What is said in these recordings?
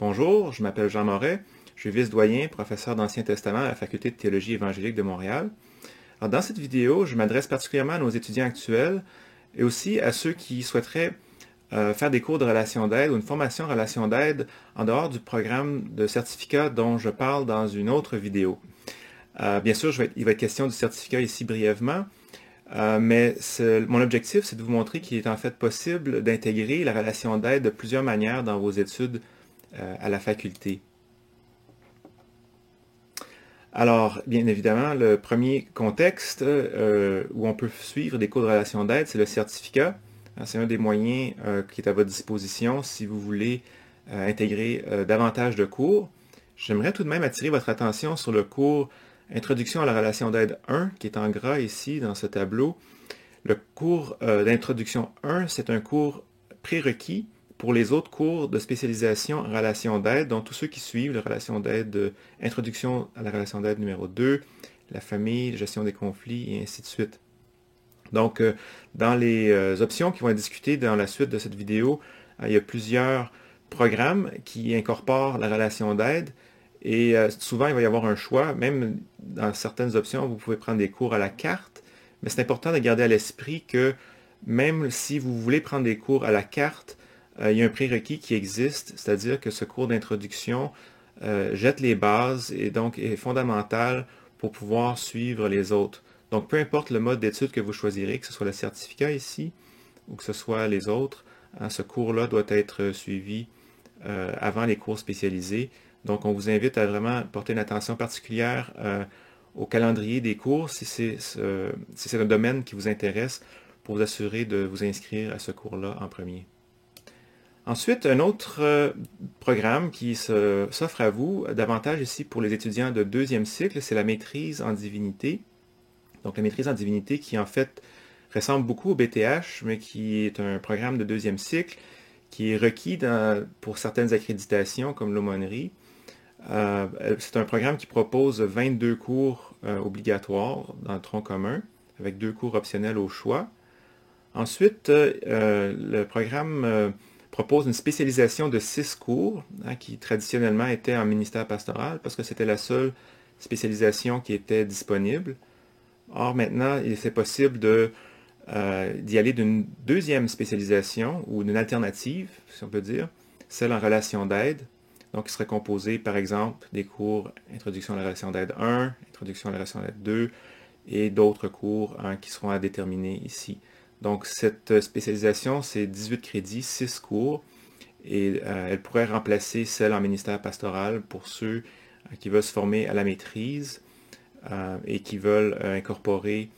Bonjour, je m'appelle Jean Moret, je suis vice-doyen, professeur d'Ancien Testament à la Faculté de théologie évangélique de Montréal. Alors, dans cette vidéo, je m'adresse particulièrement à nos étudiants actuels et aussi à ceux qui souhaiteraient faire des cours de relation d'aide ou une formation en relation d'aide en dehors du programme de certificat dont je parle dans une autre vidéo. Bien sûr, il va être question du certificat ici brièvement, mais mon objectif, c'est de vous montrer qu'il est en fait possible d'intégrer la relation d'aide de plusieurs manières dans vos études à la faculté. Alors, bien évidemment, le premier contexte où on peut suivre des cours de relation d'aide, c'est le certificat. C'est un des moyens qui est à votre disposition si vous voulez intégrer davantage de cours. J'aimerais tout de même attirer votre attention sur le cours Introduction à la relation d'aide 1, qui est en gras ici dans ce tableau. Le cours d'introduction 1, c'est un cours prérequis pour les autres cours de spécialisation en relation d'aide, dont tous ceux qui suivent la relation d'aide, introduction à la relation d'aide numéro 2, la famille, gestion des conflits, et ainsi de suite. Donc, dans les options qui vont être discutées dans la suite de cette vidéo, il y a plusieurs programmes qui incorporent la relation d'aide, et souvent, il va y avoir un choix. Même dans certaines options, vous pouvez prendre des cours à la carte, mais c'est important de garder à l'esprit que même si vous voulez prendre des cours à la carte, il y a un prérequis qui existe, c'est-à-dire que ce cours d'introduction jette les bases et donc est fondamental pour pouvoir suivre les autres. Donc, peu importe le mode d'étude que vous choisirez, que ce soit le certificat ici ou que ce soit les autres, ce cours-là doit être suivi avant les cours spécialisés. Donc, on vous invite à vraiment porter une attention particulière au calendrier des cours si c'est un domaine qui vous intéresse pour vous assurer de vous inscrire à ce cours-là en premier. Ensuite, un autre programme qui s'offre à vous, davantage ici pour les étudiants de deuxième cycle, c'est la maîtrise en divinité. Donc, la maîtrise en divinité qui, en fait, ressemble beaucoup au BTH, mais qui est un programme de deuxième cycle qui est requis pour certaines accréditations, comme l'aumônerie. C'est un programme qui propose 22 cours obligatoires dans le tronc commun, avec 2 cours optionnels au choix. Ensuite, le programme propose une spécialisation de 6 cours, qui traditionnellement était en ministère pastoral, parce que c'était la seule spécialisation qui était disponible. Or, maintenant, c'est possible d'y aller d'une deuxième spécialisation, ou d'une alternative, si on peut dire, celle en relation d'aide. Donc, il serait composé, par exemple, des cours Introduction à la relation d'aide 1, Introduction à la relation d'aide 2, et d'autres cours qui seront à déterminer ici. Donc, cette spécialisation, c'est 18 crédits, 6 cours, et elle pourrait remplacer celle en ministère pastoral pour ceux qui veulent se former à la maîtrise et qui veulent incorporer,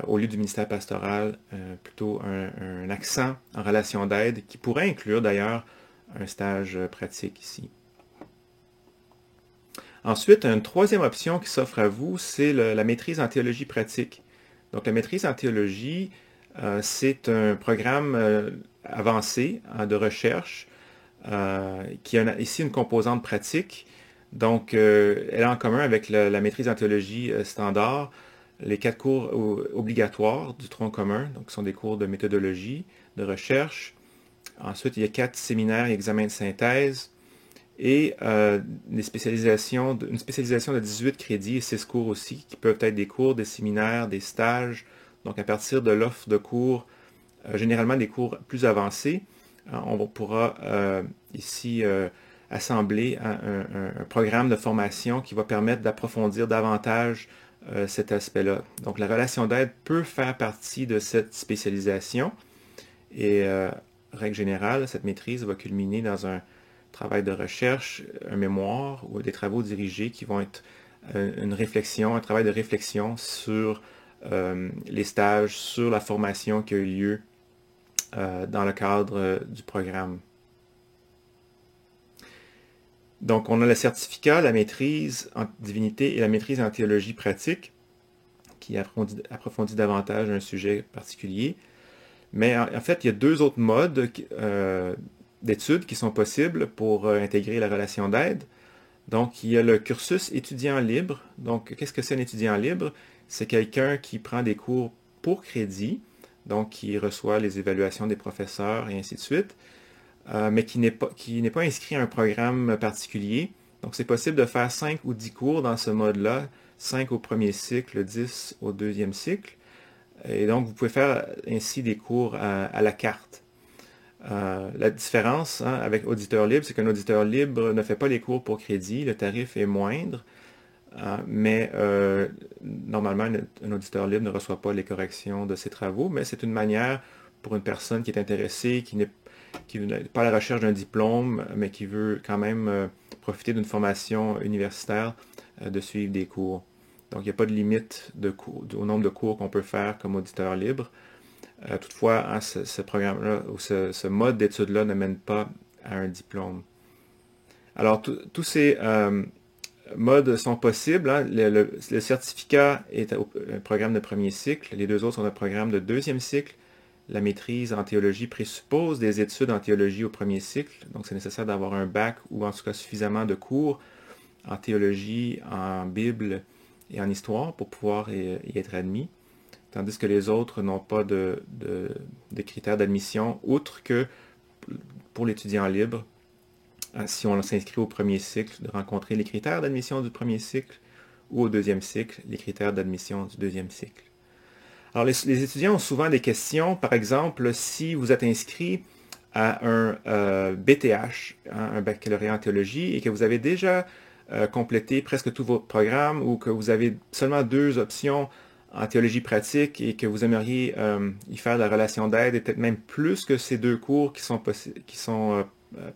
au lieu du ministère pastoral, plutôt un accent en relation d'aide qui pourrait inclure d'ailleurs un stage pratique ici. Ensuite, une troisième option qui s'offre à vous, c'est la maîtrise en théologie pratique. Donc, la maîtrise en théologie, c'est un programme avancé de recherche qui a ici une composante pratique. Donc, elle a en commun avec la maîtrise en théologie standard les 4 cours obligatoires du tronc commun, donc ce sont des cours de méthodologie, de recherche. Ensuite, il y a 4 séminaires et examens de synthèse et une spécialisation de 18 crédits et 6 cours aussi, qui peuvent être des cours, des séminaires, des stages. Donc, à partir de l'offre de cours, généralement des cours plus avancés, on pourra ici assembler un programme de formation qui va permettre d'approfondir davantage cet aspect-là. Donc, la relation d'aide peut faire partie de cette spécialisation et, règle générale, cette maîtrise va culminer dans un travail de recherche, un mémoire ou des travaux dirigés qui vont être une réflexion, un travail de réflexion sur les stages, sur la formation qui a eu lieu dans le cadre du programme. Donc, on a le certificat, la maîtrise en divinité et la maîtrise en théologie pratique, qui approfondit davantage un sujet particulier. Mais en fait, il y a 2 autres modes d'études qui sont possibles pour intégrer la relation d'aide. Donc, il y a le cursus étudiant libre. Donc, qu'est-ce que c'est un étudiant libre? C'est quelqu'un qui prend des cours pour crédit, donc qui reçoit les évaluations des professeurs et ainsi de suite. mais qui n'est pas inscrit à un programme particulier. Donc, c'est possible de faire 5 ou 10 cours dans ce mode-là, 5 au premier cycle, 10 au deuxième cycle. Et donc, vous pouvez faire ainsi des cours à la carte. La différence avec auditeur libre, c'est qu'un auditeur libre ne fait pas les cours pour crédit, le tarif est moindre, mais normalement, un auditeur libre ne reçoit pas les corrections de ses travaux, mais c'est une manière pour une personne qui est intéressée, qui n'est pas à la recherche d'un diplôme, mais qui veut quand même profiter d'une formation universitaire, de suivre des cours. Donc, il n'y a pas de limite au nombre de cours qu'on peut faire comme auditeur libre. Toutefois, ce programme-là ou ce mode d'étude-là ne mène pas à un diplôme. Alors, tous ces modes sont possibles. Le certificat est un programme de premier cycle. Les deux autres sont un programme de deuxième cycle. La maîtrise en théologie présuppose des études en théologie au premier cycle. Donc, c'est nécessaire d'avoir un bac ou en tout cas suffisamment de cours en théologie, en Bible et en histoire pour pouvoir y être admis. Tandis que les autres n'ont pas de critères d'admission, outre que pour l'étudiant libre, si on s'inscrit au premier cycle, de rencontrer les critères d'admission du premier cycle, ou au deuxième cycle, les critères d'admission du deuxième cycle. Alors, les étudiants ont souvent des questions. Par exemple, si vous êtes inscrit à un BTH, un baccalauréat en théologie, et que vous avez déjà complété presque tout votre programme, ou que vous avez seulement 2 options en théologie pratique et que vous aimeriez y faire de la relation d'aide, et peut-être même plus que ces 2 cours qui sont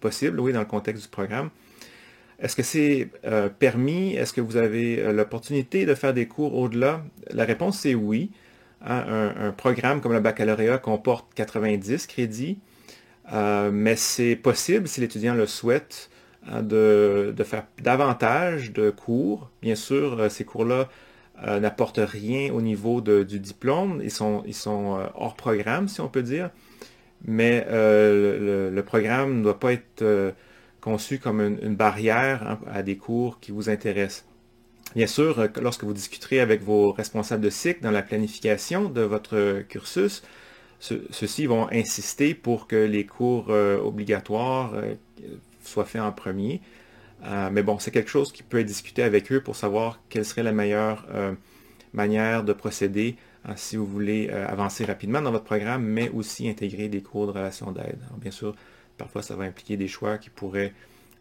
possibles, oui, dans le contexte du programme. Est-ce que c'est permis? Est-ce que vous avez l'opportunité de faire des cours au-delà? La réponse c'est oui. Un programme comme le baccalauréat comporte 90 crédits, mais c'est possible, si l'étudiant le souhaite, de faire davantage de cours. Bien sûr, ces cours-là n'apportent rien au niveau du diplôme. Ils sont hors programme, si on peut dire. Mais le programme ne doit pas être conçu comme une barrière à des cours qui vous intéressent. Bien sûr, lorsque vous discuterez avec vos responsables de cycle dans la planification de votre cursus, ceux-ci vont insister pour que les cours obligatoires soient faits en premier. Mais bon, c'est quelque chose qui peut être discuté avec eux pour savoir quelle serait la meilleure manière de procéder si vous voulez avancer rapidement dans votre programme, mais aussi intégrer des cours de relation d'aide. Bien sûr, parfois ça va impliquer des choix qui pourraient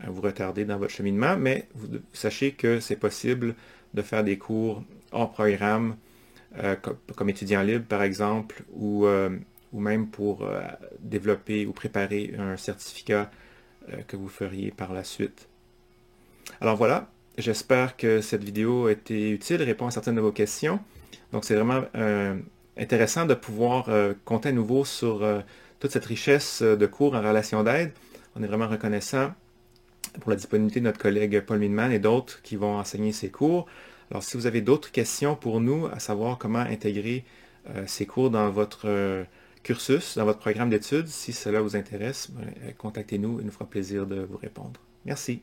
vous retarder dans votre cheminement, mais sachez que c'est possible de faire des cours hors programme, comme étudiant libre par exemple, ou même pour développer ou préparer un certificat que vous feriez par la suite. Alors voilà, j'espère que cette vidéo a été utile, répond à certaines de vos questions. Donc c'est vraiment intéressant de pouvoir compter à nouveau sur toute cette richesse de cours en relation d'aide. On est vraiment reconnaissant pour la disponibilité de notre collègue Paul Minman et d'autres qui vont enseigner ces cours. Alors, si vous avez d'autres questions pour nous, à savoir comment intégrer ces cours dans votre cursus, dans votre programme d'études, si cela vous intéresse, contactez-nous, il nous fera plaisir de vous répondre. Merci.